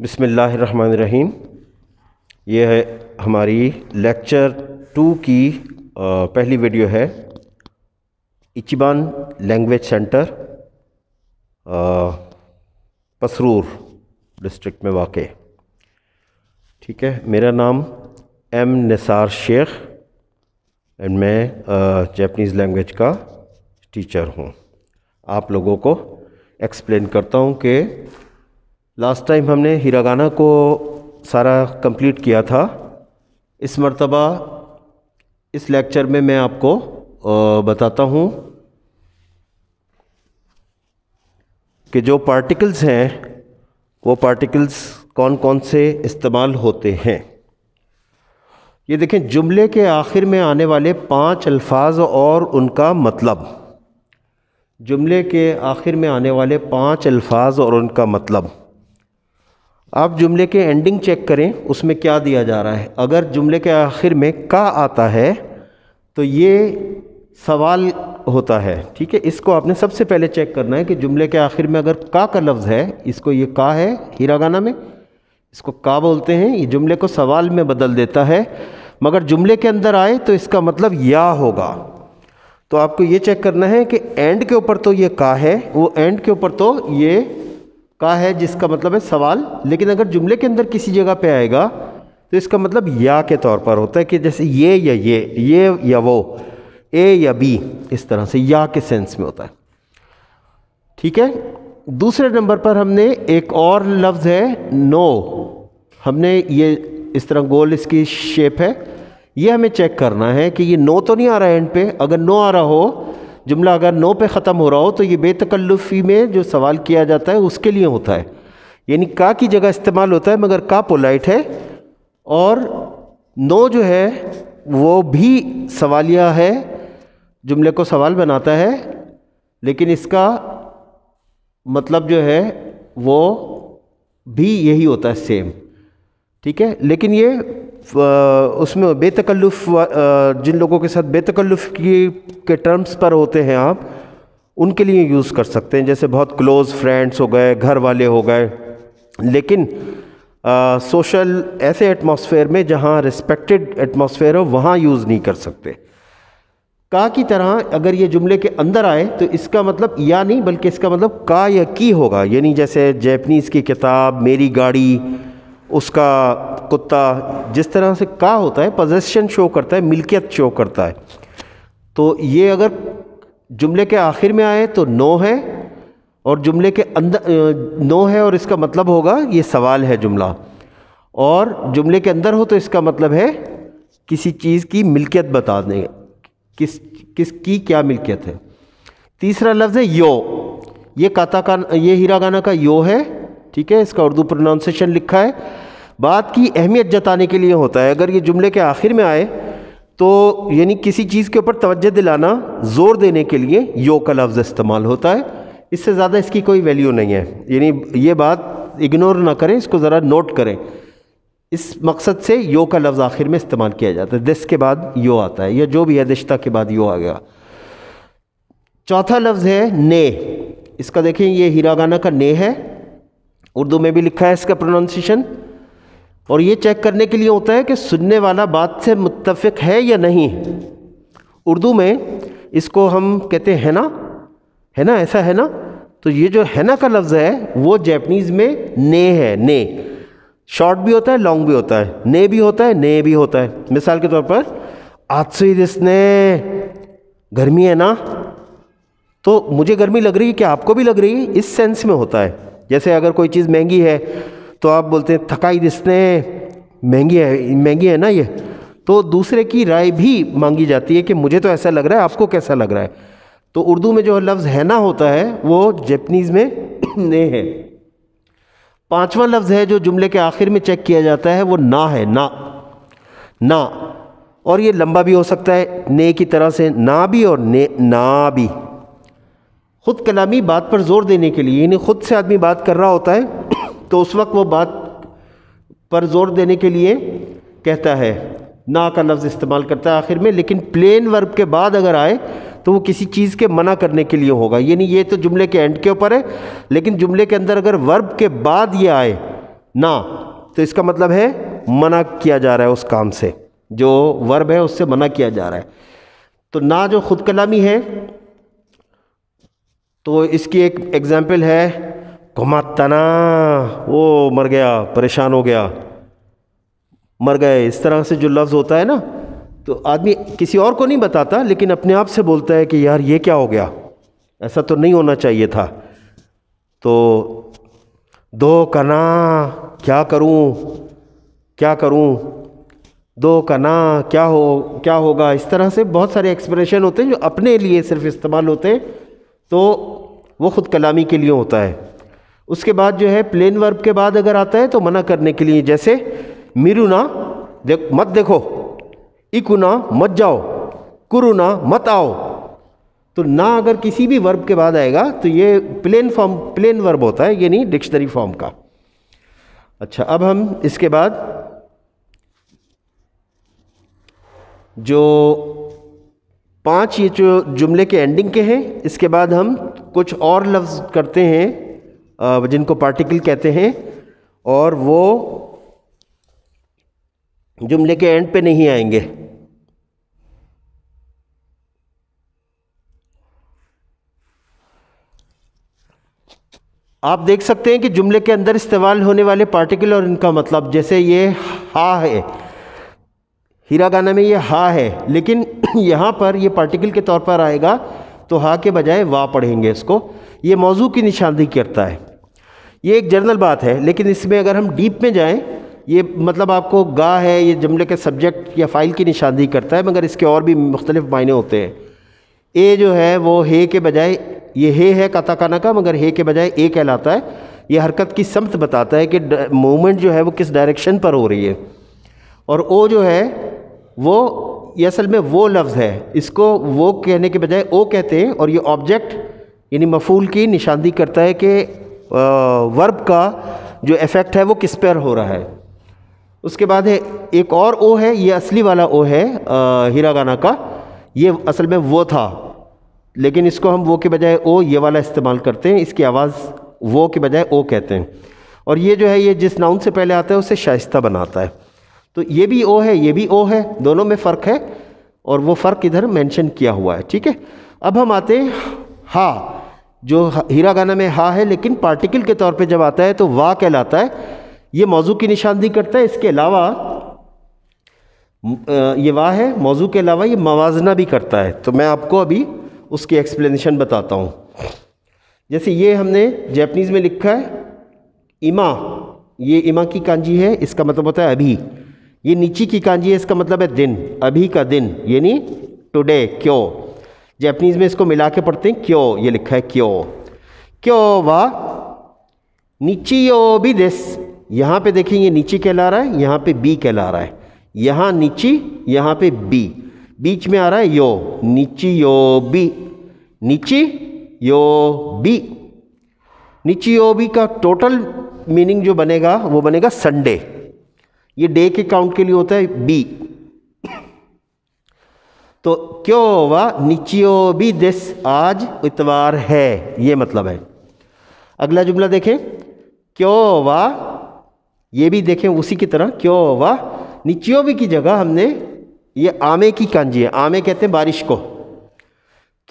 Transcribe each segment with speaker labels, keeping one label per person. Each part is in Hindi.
Speaker 1: बिस्मिल्लाहिर्रहमानिर्रहीम। ये है हमारी लेक्चर 2 की पहली वीडियो है। इचिबान लैंग्वेज सेंटर पसरूर डिस्ट्रिक्ट में वाक़े। ठीक है, मेरा नाम एम निसार शेख एंड मैं जापानीज़ लैंग्वेज का टीचर हूँ। आप लोगों को एक्सप्लेन करता हूँ कि लास्ट टाइम हमने हिरागाना को सारा कंप्लीट किया था। इस मर्तबा इस लेक्चर में मैं आपको बताता हूँ कि जो पार्टिकल्स हैं वो पार्टिकल्स कौन कौन से इस्तेमाल होते हैं। ये देखें, जुमले के आखिर में आने वाले 5 अल्फाज और उनका मतलब। जुमले के आखिर में आने वाले 5 अल्फाज और उनका मतलब। आप जुमले के एंडिंग चेक करें, उसमें क्या दिया जा रहा है। अगर जुमले के आखिर में का आता है तो ये सवाल होता है। ठीक है, इसको आपने सबसे पहले चेक करना है कि जुमले के आखिर में अगर का लफ्ज़ है, इसको ये का है हिरागाना में, इसको का बोलते हैं। ये जुमले को सवाल में बदल देता है, मगर जुमले के अंदर आए तो इसका मतलब या होगा। तो आपको ये चेक करना है कि एंड के ऊपर तो ये का है, वो एंड के ऊपर तो ये का है जिसका मतलब है सवाल, लेकिन अगर जुमले के अंदर किसी जगह पे आएगा तो इसका मतलब या के तौर पर होता है कि जैसे ये या ये या वो, ए या बी, इस तरह से या के सेंस में होता है। ठीक है, दूसरे नंबर पर हमने एक और लफ्ज़ है नो। हमने ये इस तरह गोल इसकी शेप है, ये हमें चेक करना है कि ये नो तो नहीं आ रहा है एंड पे। अगर नो आ रहा हो, जुमला अगर नो पे ख़त्म हो रहा हो, तो ये बेतकल्लुफ़ी में जो सवाल किया जाता है उसके लिए होता है, यानी का की जगह इस्तेमाल होता है, मगर का पोलाइट है। और नो जो है वो भी सवालिया है, जुमले को सवाल बनाता है, लेकिन इसका मतलब जो है वो भी यही होता है, सेम। ठीक है, लेकिन ये उसमें बेतकल्लुफ़ जिन लोगों के साथ बेतकल्लुफ़ के टर्म्स पर होते हैं आप उनके लिए यूज़ कर सकते हैं, जैसे बहुत क्लोज़ फ्रेंड्स हो गए, घर वाले हो गए। लेकिन सोशल ऐसे एटमॉस्फेयर में जहाँ रिस्पेक्टेड एटमॉस्फेयर हो वहाँ यूज़ नहीं कर सकते। का की तरह अगर ये जुमले के अंदर आए तो इसका मतलब या नहीं बल्कि इसका मतलब का या की होगा। यानी जैसे जापानीज़ की किताब, मेरी गाड़ी, उसका कुत्ता, जिस तरह से का होता है पोजेशन शो करता है, मिल्कियत शो करता है। तो ये अगर जुमले के आखिर में आए तो नो है, और जुमले के अंदर नो है और इसका मतलब होगा ये सवाल है जुमला, और जुमले के अंदर हो तो इसका मतलब है किसी चीज़ की मिल्कियत बता दें, किसकी क्या मिल्कियत है। तीसरा लफ्ज़ है यो। ये काता का, ये हिरागाना का यो है। ठीक है, इसका उर्दू प्रोनाउंसिएशन लिखा है, बात की अहमियत जताने के लिए होता है। अगर ये जुमले के आखिर में आए तो यानी किसी चीज़ के ऊपर तवज्जो दिलाना, ज़ोर देने के लिए यो का लफ्ज़ इस्तेमाल होता है। इससे ज़्यादा इसकी कोई वैल्यू नहीं है, यानी ये बात इग्नोर ना करें, इसको ज़रा नोट करें। इस मकसद से यो का लफ्ज़ आखिर में इस्तेमाल किया जाता है। दिस के बाद यो आता है, या जो भी है दिश्ता के बाद यो आ गया। चौथा लफ्ज़ है ने। इसका देखें, ये हिरागाना का ने है, उर्दू में भी लिखा है इसका प्रोनाउंसिएशन, और ये चेक करने के लिए होता है कि सुनने वाला बात से मुत्तफ़िक है या नहीं। उर्दू में इसको हम कहते हैं है ना, ऐसा है ना। तो ये जो है ना का लफ्ज़ है वो जापानीज़ में ने है। ने शॉर्ट भी होता है, लॉन्ग भी होता है, ने भी होता है, ने भी होता है। मिसाल के तौर पर आत्सुई दिसने, गर्मी है ना, तो मुझे गर्मी लग रही है, क्या आपको भी लग रही है, इस सेंस में होता है। जैसे अगर कोई चीज़ महंगी है तो आप बोलते हैं थकाई दिसने, महंगी है ना ये, तो दूसरे की राय भी मांगी जाती है कि मुझे तो ऐसा लग रहा है, आपको कैसा लग रहा है। तो उर्दू में जो लफ्ज़ है ना होता है वो जापानीज़ में ने है। पांचवा लफ्ज़ है जो जुमले के आखिर में चेक किया जाता है वो ना है। ना, और ये लंबा भी हो सकता है ने की तरह से, ना भी और ने ना भी। ख़ुद कलामी बात पर ज़ोर देने के लिए, यानी ख़ुद से आदमी बात कर रहा होता है तो उस वक्त वो बात पर ज़ोर देने के लिए कहता है, ना का लफ्ज़ इस्तेमाल करता है आखिर में। लेकिन प्लेन वर्ब के बाद अगर आए तो वो किसी चीज़ के मना करने के लिए होगा, यानी ये तो जुमले के एंड के ऊपर है, लेकिन जुमले के अंदर अगर वर्ब के बाद ये आए ना, तो इसका मतलब है मना किया जा रहा है उस काम से, जो वर्ब है उससे मना किया जा रहा है। तो ना जो खुद कलामी है, तो इसकी एक एग्जाम्पल है घुमातना, वो मर गया, परेशान हो गया, मर गए, इस तरह से जो लफ्ज़ होता है ना, तो आदमी किसी और को नहीं बताता लेकिन अपने आप से बोलता है कि यार ये क्या हो गया, ऐसा तो नहीं होना चाहिए था। तो दो कना, क्या करूं, दो कना, क्या होगा, इस तरह से बहुत सारे एक्सप्रेशन होते हैं जो अपने लिए सिर्फ इस्तेमाल होते हैं, तो वो ख़ुद कलामी के लिए होता है। उसके बाद जो है प्लेन वर्ब के बाद अगर आता है तो मना करने के लिए, जैसे मिरुना मत देखो, इकुना मत जाओ, कुरुना मत आओ। तो ना अगर किसी भी वर्ब के बाद आएगा तो ये प्लेन वर्ब होता है, ये नहीं डिक्शनरी फॉर्म का। अच्छा, अब हम इसके बाद जो 5 ये जो जुमले के एंडिंग के हैं, इसके बाद हम कुछ और लफ्ज़ करते हैं जिनको पार्टिकल कहते हैं, और वो जुमले के एंड पे नहीं आएंगे। आप देख सकते हैं कि जुमले के अंदर इस्तेमाल होने वाले पार्टिकल और इनका मतलब, जैसे ये हा है, हिरागाना में ये हा है, लेकिन यहाँ पर ये पार्टिकल के तौर पर आएगा तो हा के बजाय वा पढ़ेंगे इसको। ये मौजू की निशानदेही करता है। ये एक जनरल बात है, लेकिन इसमें अगर हम डीप में जाएं, ये मतलब आपको गा है, ये जुमले के सब्जेक्ट या फ़ाइल की निशानदेही करता है, मगर इसके और भी मुख्तलिफ मायने होते हैं। ए जो है वो हे के बजाय, ये हे है काताकाना का, मगर हे के बजाय ए कहलाता है। ये हरकत की समत बताता है कि मूवमेंट जो है वो किस डायरेक्शन पर हो रही है। और ओ जो है वो ये असल में वो लफ्ज़ है, इसको वो कहने के बजाय ओ कहते हैं, और ये ऑब्जेक्ट यानी मफूल की निशानदेही करता है कि वर्ब का जो इफ़ेक्ट है वो किस पर हो रहा है। उसके बाद है एक और ओ है, ये असली वाला ओ है हिरागाना का, ये असल में वो था, लेकिन इसको हम वो के बजाय ओ ये वाला इस्तेमाल करते हैं, इसकी आवाज़ वो के बजाय ओ कहते हैं। और ये जो है ये जिस नाउन से पहले आता है उसे शाइस्ता बनाता है। तो ये भी ओ है, ये भी ओ है, दोनों में फ़र्क है, और वो फ़र्क इधर मेंशन किया हुआ है। ठीक है, अब हम आते हैं हा, जो हिरागाना में हा है, लेकिन पार्टिकल के तौर पे जब आता है तो वाह कहलाता है। ये मौजू की निशानदेही करता है, इसके अलावा ये वाह है, मौजू के अलावा ये मवाजना भी करता है। तो मैं आपको अभी उसकी एक्सप्लेनेशन बताता हूँ। जैसे ये हमने जैपनीज़ में लिखा है इमा, ये इमा की कांजी है, इसका मतलब होता है अभी। ये नीची की कांजी है, इसका मतलब है दिन, अभी का दिन, यानी टुडे, क्यों। जैपनीज़ में इसको मिला के पढ़ते हैं क्यों, ये लिखा है क्यों वा नीचियो भी दिस। यहाँ पे देखेंगे नीची कहला रहा है, यहाँ पे बी कहला रहा है, यहाँ नीची, यहाँ पे बी, बीच में आ रहा है यो, नीची यो बी, नीची यो बी। नीची यो बी का टोटल मीनिंग जो बनेगा वो बनेगा संडे। ये डे के काउंट के लिए होता है बी। तो क्यों वा नीचियो बी दिस, आज इतवार है, ये मतलब है। अगला जुमला देखें, क्यों वा, ये भी देखें उसी की तरह, क्यों वा नीचियो बी की जगह हमने ये आमे की कांजी है, आमे कहते हैं बारिश को,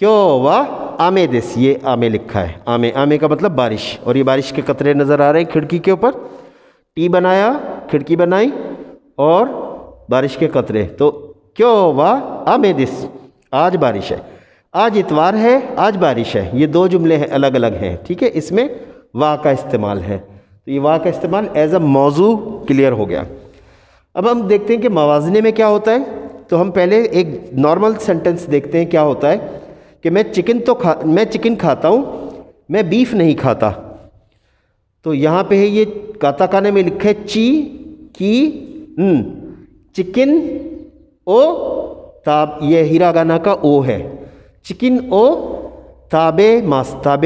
Speaker 1: क्यों वा आमे दिस, ये आमे लिखा है, आमे, आमे का मतलब बारिश। और ये बारिश के कतरे नज़र आ रहे हैं खिड़की के ऊपर, टी बनाया, खिड़की बनाई और बारिश के कतरे। तो क्यों वा आमे दिस, आज बारिश है, आज इतवार है, आज बारिश है। ये दो जुमले हैं, अलग अलग हैं। ठीक है, इसमें वाह का इस्तेमाल है, तो ये वाह का इस्तेमाल एज अ मौजू क्लियर हो गया। अब हम देखते हैं कि मवाजने में क्या होता है। तो हम पहले एक नॉर्मल सेंटेंस देखते हैं क्या होता है कि मैं चिकन खाता हूँ, मैं बीफ नहीं खाता। तो यहाँ पे है ये काताकाना में लिखा है ची की चिकन ओ ताब, ये हिरागाना का ओ है, चिकन ओ ताबे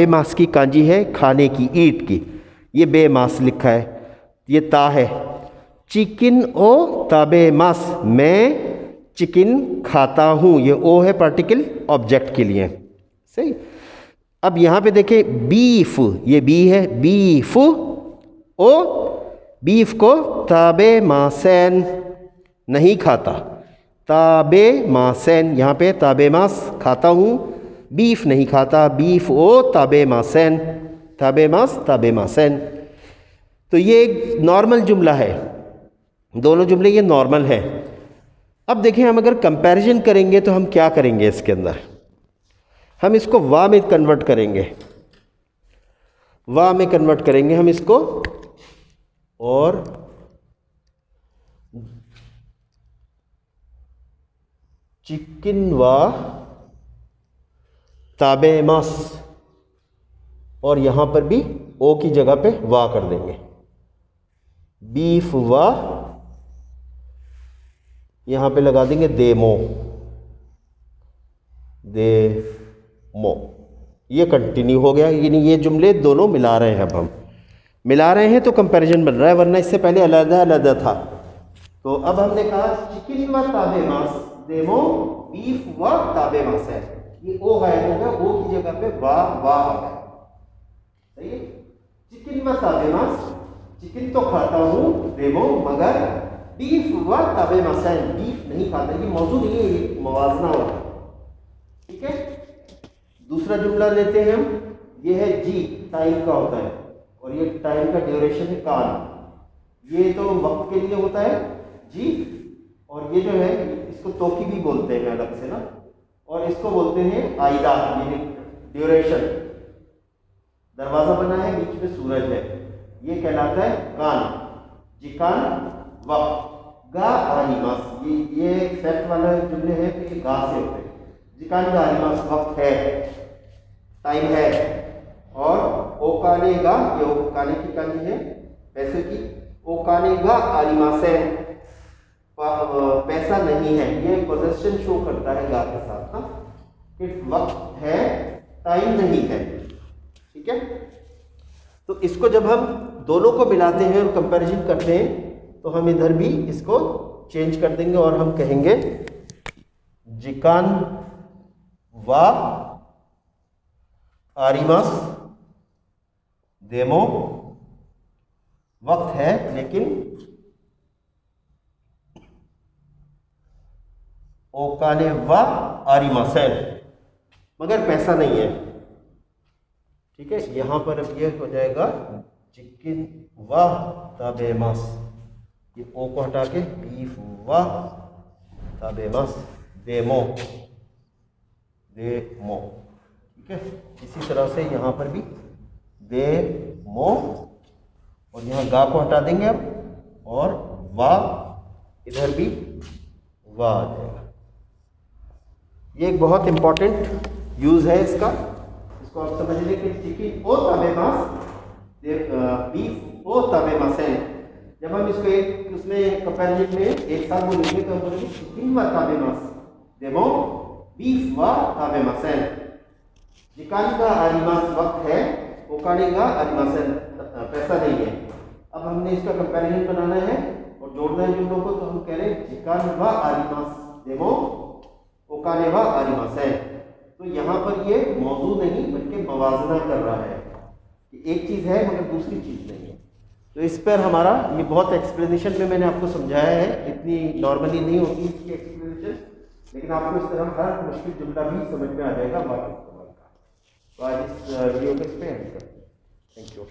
Speaker 1: मास की कांजी है, खाने की, ईट की, ये बे मास लिखा है, ये ता है। चिकन ओ ताबे मास, मैं चिकन खाता हूँ, ये ओ है पार्टिकल ऑब्जेक्ट के लिए, सही। अब यहाँ पे देखें बीफ, ये बी है, बीफ ओ बीफ को ताबे मासेन नहीं खाता, ताबे मासेन, यहाँ पे ताबे मास खाता हूँ, बीफ नहीं खाता, बीफ ओ ताबे मासेन, ताबे मास ताबे मासेन। तो ये एक नॉर्मल जुमला है, दोनों जुमले ये नॉर्मल है। अब देखें हम अगर कंपैरिजन करेंगे तो हम क्या करेंगे, इसके अंदर हम इसको वा में कन्वर्ट करेंगे, वा में कन्वर्ट करेंगे हम इसको, और चिकन वा ताबे मास, और यहां पर भी ओ की जगह पे वा कर देंगे, बीफ वा यहां पे लगा देंगे देमो, देमो। ये कंटिन्यू हो गया, यानी ये जुमले दोनों मिला रहे हैं। अब हम मिला रहे हैं तो कंपैरिजन बन रहा है, वरना इससे पहले अलग अलग था। तो अब हमने कहा चिकन व ताबे मास देमो, बीफ व ताबे मास है, ये ओ गायब हो गया, ओ की जगह पे वा आ गया। सही है, चिकन व ताबे मास, चिकन तो खाता हूँ, देमो मगर बीफ व ताबे मास है, बीफ नहीं खाता। ये मौजूद नहीं है, ये मवाजना हो रहा है। ठीक है, दूसरा जुमला लेते हैं हम, ये है जी, टाइम का होता है, और ये टाइम का ड्यूरेशन है कान। ये तो वक्त के लिए होता है जी, और ये जो है इसको तोकी भी बोलते हैं अलग से ना, और इसको बोलते हैं आइदा, यानी ड्यूरेशन। दरवाजा बना है, बीच में सूरज है, ये कहलाता है कान, जी कान वक्त। गा आलिमास, ये फैक्ट वाला जुमले हैं तो ये गा से होते हैं। जिकान गा आलिमास वक्त है, टाइम है, और ओकाने गा, ये ओकाने की कानी है पैसे की, ओकाने गा आलिमास है, पैसा नहीं है, ये पोजेशन शो करता है गा के साथ ना, कि वक्त है, टाइम नहीं है। ठीक है, तो इसको जब हम दोनों को मिलाते हैं और कंपैरिजन करते हैं तो हम इधर भी इसको चेंज कर देंगे और हम कहेंगे जिकान वा आरिमास देमो, वक्त है लेकिन ओकाने वा आरिमासेन, मगर पैसा नहीं है। ठीक है, यहां पर अब ये हो जाएगा चिकन वा ताबे मास, ये ओ को हटा के बीफ वा ताबे मास देमो, देमो। ठीक है, इसी तरह से यहाँ पर भी देमो, और यहाँ गा को हटा देंगे अब, और वा इधर भी वा आ जाएगा। ये एक बहुत इंपॉर्टेंट यूज है इसका, इसको आप समझ लें कि चिकन ओ ताबे मास, बीफ ओ ताबे मासेन। जब हम इसको एक उसमें कंपैरिजन में एक साथ बोलेंगे तो हम बोलेंगे चिकन व ताबे मास देमो, बीफ व ताबे मासेन। जिकान का आलिमास वक्त है, ओकाने का आलिमासेन पैसा नहीं है। अब हमने इसका कंपैरिजन बनाना है और जोड़ना है जुमलों को, तो हम कह रहे हैं जिकान व आलिमास देमो, ओकाने व आलिमासेन। तो यहाँ पर ये मौजूद नहीं बल्कि मवाजना कर रहा है कि एक चीज़ है मगर दूसरी चीज़ नहीं है। तो इस पर हमारा ये बहुत एक्सप्लेनेशन में मैंने आपको समझाया है, इतनी नॉर्मली नहीं होगी इसकी एक्सप्लेनेशन, लेकिन आपको इस तरह हर मुश्किल जुमला भी समझ में आ जाएगा वाक़ई इस्तेमाल का। तो आज इस वीडियो को इस पर एंड करते हैं। Thank you.